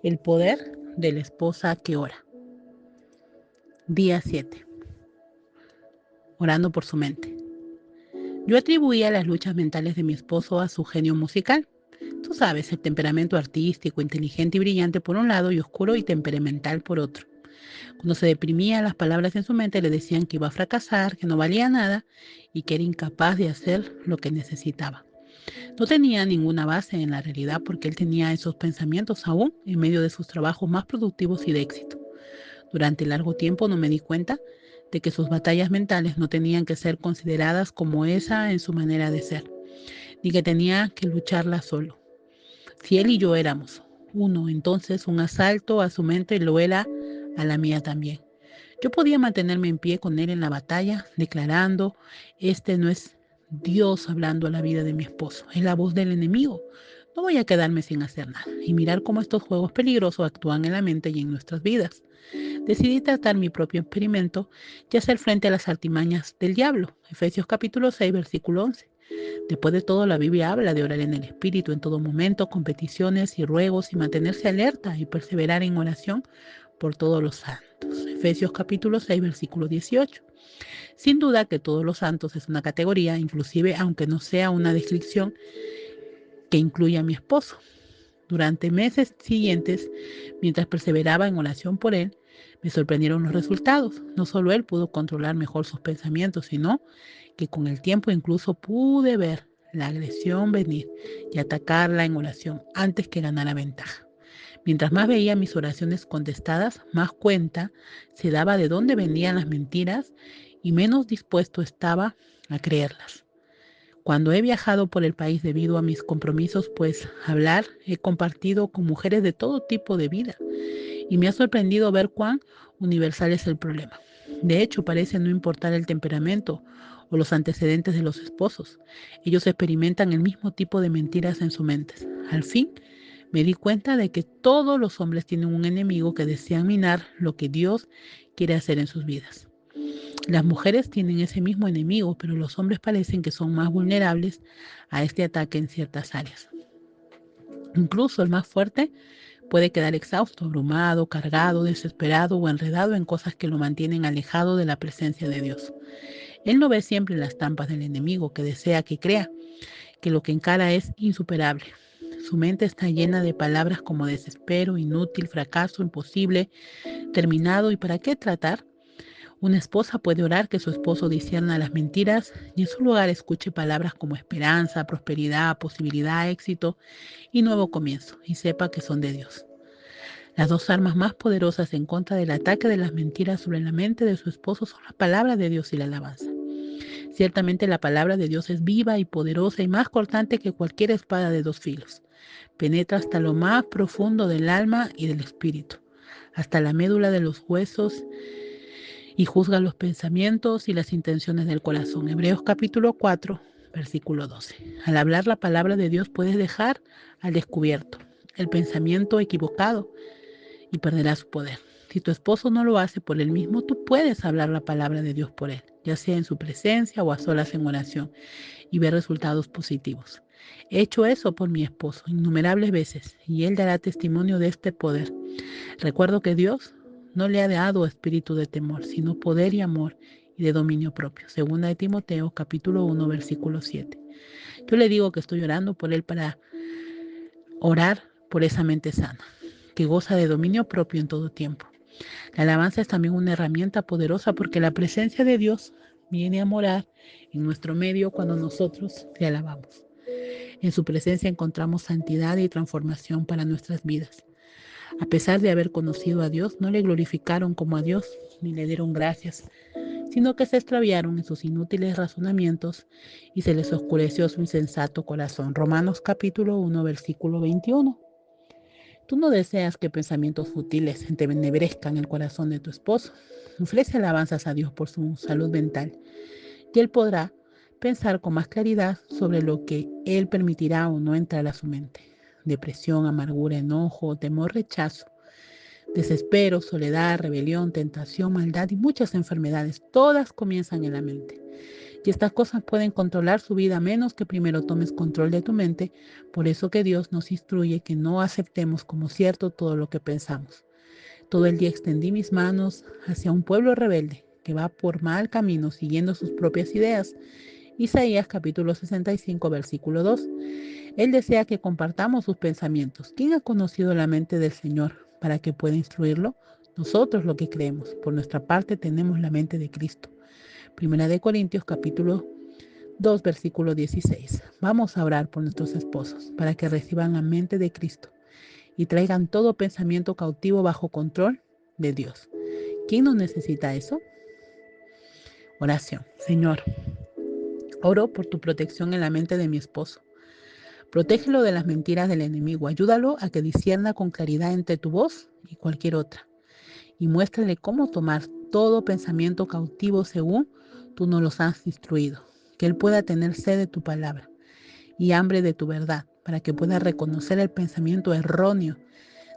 El poder de la esposa que ora. Día 7. Orando por su mente. Yo atribuía las luchas mentales de mi esposo a su genio musical. Tú sabes, el temperamento artístico, inteligente y brillante por un lado y oscuro y temperamental por otro. Cuando se deprimía, las palabras en su mente le decían que iba a fracasar, que no valía nada y que era incapaz de hacer lo que necesitaba. No tenía ninguna base en la realidad porque él tenía esos pensamientos aún en medio de sus trabajos más productivos y de éxito. Durante largo tiempo no me di cuenta de que sus batallas mentales no tenían que ser consideradas como esa en su manera de ser, ni que tenía que lucharla solo. Si él y yo éramos uno, entonces un asalto a su mente lo era a la mía también. Yo podía mantenerme en pie con él en la batalla, declarando, este no es Dios hablando a la vida de mi esposo, es la voz del enemigo. No voy a quedarme sin hacer nada y mirar cómo estos juegos peligrosos actúan en la mente y en nuestras vidas. Decidí tratar mi propio experimento y hacer frente a las artimañas del diablo. Efesios capítulo 6, versículo 11. Después de todo, la Biblia habla de orar en el Espíritu en todo momento, con peticiones y ruegos y mantenerse alerta y perseverar en oración por todos los santos. Efesios capítulo 6, versículo 18. Sin duda que todos los santos es una categoría, inclusive aunque no sea una descripción que incluya a mi esposo. Durante meses siguientes, mientras perseveraba en oración por él, me sorprendieron los resultados. No solo él pudo controlar mejor sus pensamientos, sino que con el tiempo incluso pude ver la agresión venir y atacarla en oración antes que ganara ventaja. Mientras más veía mis oraciones contestadas, más cuenta se daba de dónde venían las mentiras y menos dispuesto estaba a creerlas. Cuando he viajado por el país debido a mis compromisos, pues hablar, he compartido con mujeres de todo tipo de vida y me ha sorprendido ver cuán universal es el problema. De hecho, parece no importar el temperamento o los antecedentes de los esposos. Ellos experimentan el mismo tipo de mentiras en sus mentes. Al fin, me di cuenta de que todos los hombres tienen un enemigo que desea minar lo que Dios quiere hacer en sus vidas. Las mujeres tienen ese mismo enemigo, pero los hombres parecen que son más vulnerables a este ataque en ciertas áreas. Incluso el más fuerte puede quedar exhausto, abrumado, cargado, desesperado o enredado en cosas que lo mantienen alejado de la presencia de Dios. Él no ve siempre las trampas del enemigo que desea que crea que lo que encara es insuperable. Su mente está llena de palabras como desespero, inútil, fracaso, imposible, terminado y para qué tratar. Una esposa puede orar que su esposo discierna las mentiras y en su lugar escuche palabras como esperanza, prosperidad, posibilidad, éxito y nuevo comienzo y sepa que son de Dios. Las dos armas más poderosas en contra del ataque de las mentiras sobre la mente de su esposo son la palabra de Dios y la alabanza. Ciertamente la palabra de Dios es viva y poderosa y más cortante que cualquier espada de dos filos. Penetra hasta lo más profundo del alma y del espíritu, hasta la médula de los huesos y juzga los pensamientos y las intenciones del corazón. Hebreos capítulo 4, versículo 12. Al hablar la palabra de Dios puedes dejar al descubierto el pensamiento equivocado y perderá su poder. Si tu esposo no lo hace por él mismo, tú puedes hablar la palabra de Dios por él, ya sea en su presencia o a solas en oración, y ver resultados positivos. He hecho eso por mi esposo innumerables veces y él dará testimonio de este poder. Recuerdo que Dios no le ha dado espíritu de temor, sino poder y amor y de dominio propio. Segunda de Timoteo, capítulo 1, versículo 7. Yo le digo que estoy orando por él para orar por esa mente sana, que goza de dominio propio en todo tiempo. La alabanza es también una herramienta poderosa porque la presencia de Dios viene a morar en nuestro medio cuando nosotros le alabamos. En su presencia encontramos santidad y transformación para nuestras vidas. A pesar de haber conocido a Dios, no le glorificaron como a Dios ni le dieron gracias, sino que se extraviaron en sus inútiles razonamientos y se les oscureció su insensato corazón. Romanos capítulo 1, versículo 21. Tú no deseas que pensamientos futiles entenebrezcan el corazón de tu esposo. Ofrece alabanzas a Dios por su salud mental y él podrá pensar con más claridad sobre lo que él permitirá o no entrar a su mente. Depresión, amargura, enojo, temor, rechazo, desespero, soledad, rebelión, tentación, maldad y muchas enfermedades, todas comienzan en la mente. Y estas cosas pueden controlar su vida a menos que primero tomes control de tu mente. Por eso que Dios nos instruye que no aceptemos como cierto todo lo que pensamos. Todo el día extendí mis manos hacia un pueblo rebelde que va por mal camino siguiendo sus propias ideas. Isaías capítulo 65 versículo 2. Él desea que compartamos sus pensamientos. ¿Quién ha conocido la mente del Señor para que pueda instruirlo? Nosotros lo que creemos. Por nuestra parte tenemos la mente de Cristo. Primera de Corintios capítulo 2 versículo 16. Vamos a orar por nuestros esposos para que reciban la mente de Cristo y traigan todo pensamiento cautivo bajo control de Dios. ¿Quién no necesita eso? Oración. Señor, oro por tu protección en la mente de mi esposo. Protégelo de las mentiras del enemigo. Ayúdalo a que discierna con claridad entre tu voz y cualquier otra. Y muéstrale cómo tomar todo pensamiento cautivo según tú nos los has instruido. Que él pueda tener sed de tu palabra y hambre de tu verdad, para que pueda reconocer el pensamiento erróneo.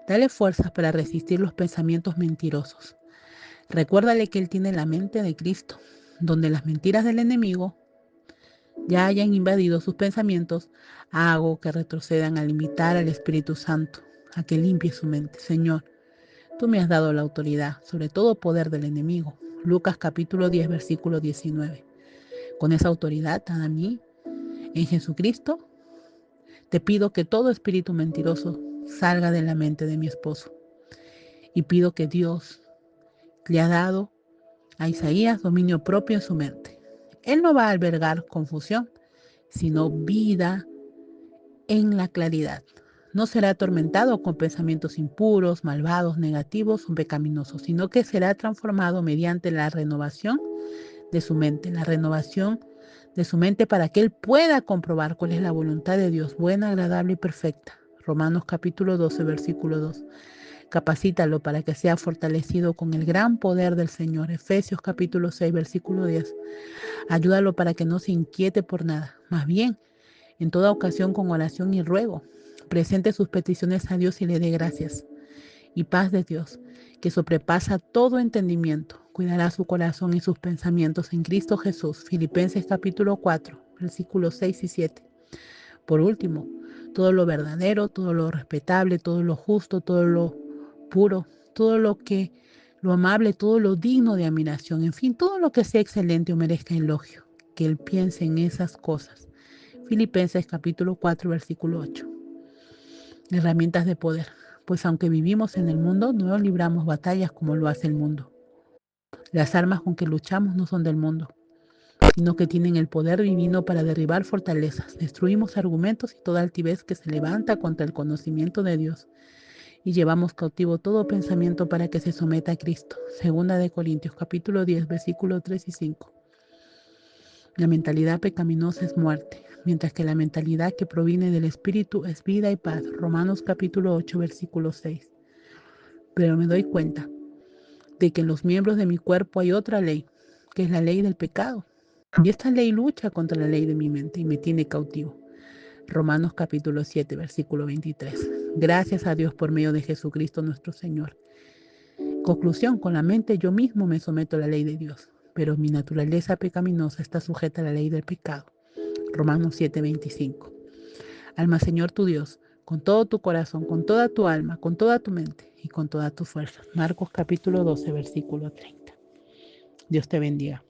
Dale fuerzas para resistir los pensamientos mentirosos. Recuérdale que él tiene la mente de Cristo, donde las mentiras del enemigo ya hayan invadido sus pensamientos. Hago que retrocedan al imitar al Espíritu Santo, a que limpie su mente. Señor, tú me has dado la autoridad sobre todo poder del enemigo. Lucas capítulo 10, versículo 19. Con esa autoridad a mí, en Jesucristo, te pido que todo espíritu mentiroso salga de la mente de mi esposo. Y pido que Dios le ha dado a Isaías dominio propio en su mente. Él no va a albergar confusión, sino vida en la claridad. No será atormentado con pensamientos impuros, malvados, negativos o pecaminosos, sino que será transformado mediante la renovación de su mente, la renovación de su mente para que él pueda comprobar cuál es la voluntad de Dios, buena, agradable y perfecta. Romanos capítulo 12, versículo 2. Capacítalo para que sea fortalecido con el gran poder del Señor. Efesios capítulo 6, versículo 10. Ayúdalo para que no se inquiete por nada, más bien, en toda ocasión con oración y ruego, presente sus peticiones a Dios y le dé gracias. Y paz de Dios, que sobrepasa todo entendimiento, cuidará su corazón y sus pensamientos en Cristo Jesús. Filipenses capítulo 4, versículos 6 y 7. Por último, todo lo verdadero, todo lo respetable, todo lo justo, todo lo puro, todo lo amable, todo lo digno de admiración, en fin, todo lo que sea excelente o merezca elogio, que él piense en esas cosas. Filipenses capítulo 4, versículo 8. Herramientas de poder. Pues aunque vivimos en el mundo, no libramos batallas como lo hace el mundo. Las armas con que luchamos no son del mundo, sino que tienen el poder divino para derribar fortalezas. Destruimos argumentos y toda altivez que se levanta contra el conocimiento de Dios. Y llevamos cautivo todo pensamiento para que se someta a Cristo. Segunda de Corintios capítulo 10, versículos 3 y 5. La mentalidad pecaminosa es muerte, mientras que la mentalidad que proviene del Espíritu es vida y paz. Romanos capítulo 8, versículo 6. Pero me doy cuenta de que en los miembros de mi cuerpo hay otra ley, que es la ley del pecado. Y esta ley lucha contra la ley de mi mente y me tiene cautivo. Romanos capítulo 7, versículo 23. Gracias a Dios por medio de Jesucristo nuestro Señor. Conclusión, con la mente yo mismo me someto a la ley de Dios, pero mi naturaleza pecaminosa está sujeta a la ley del pecado. Romanos 7, 25. Alma Señor tu Dios, con todo tu corazón, con toda tu alma, con toda tu mente y con toda tu fuerza. Marcos capítulo 12, versículo 30. Dios te bendiga.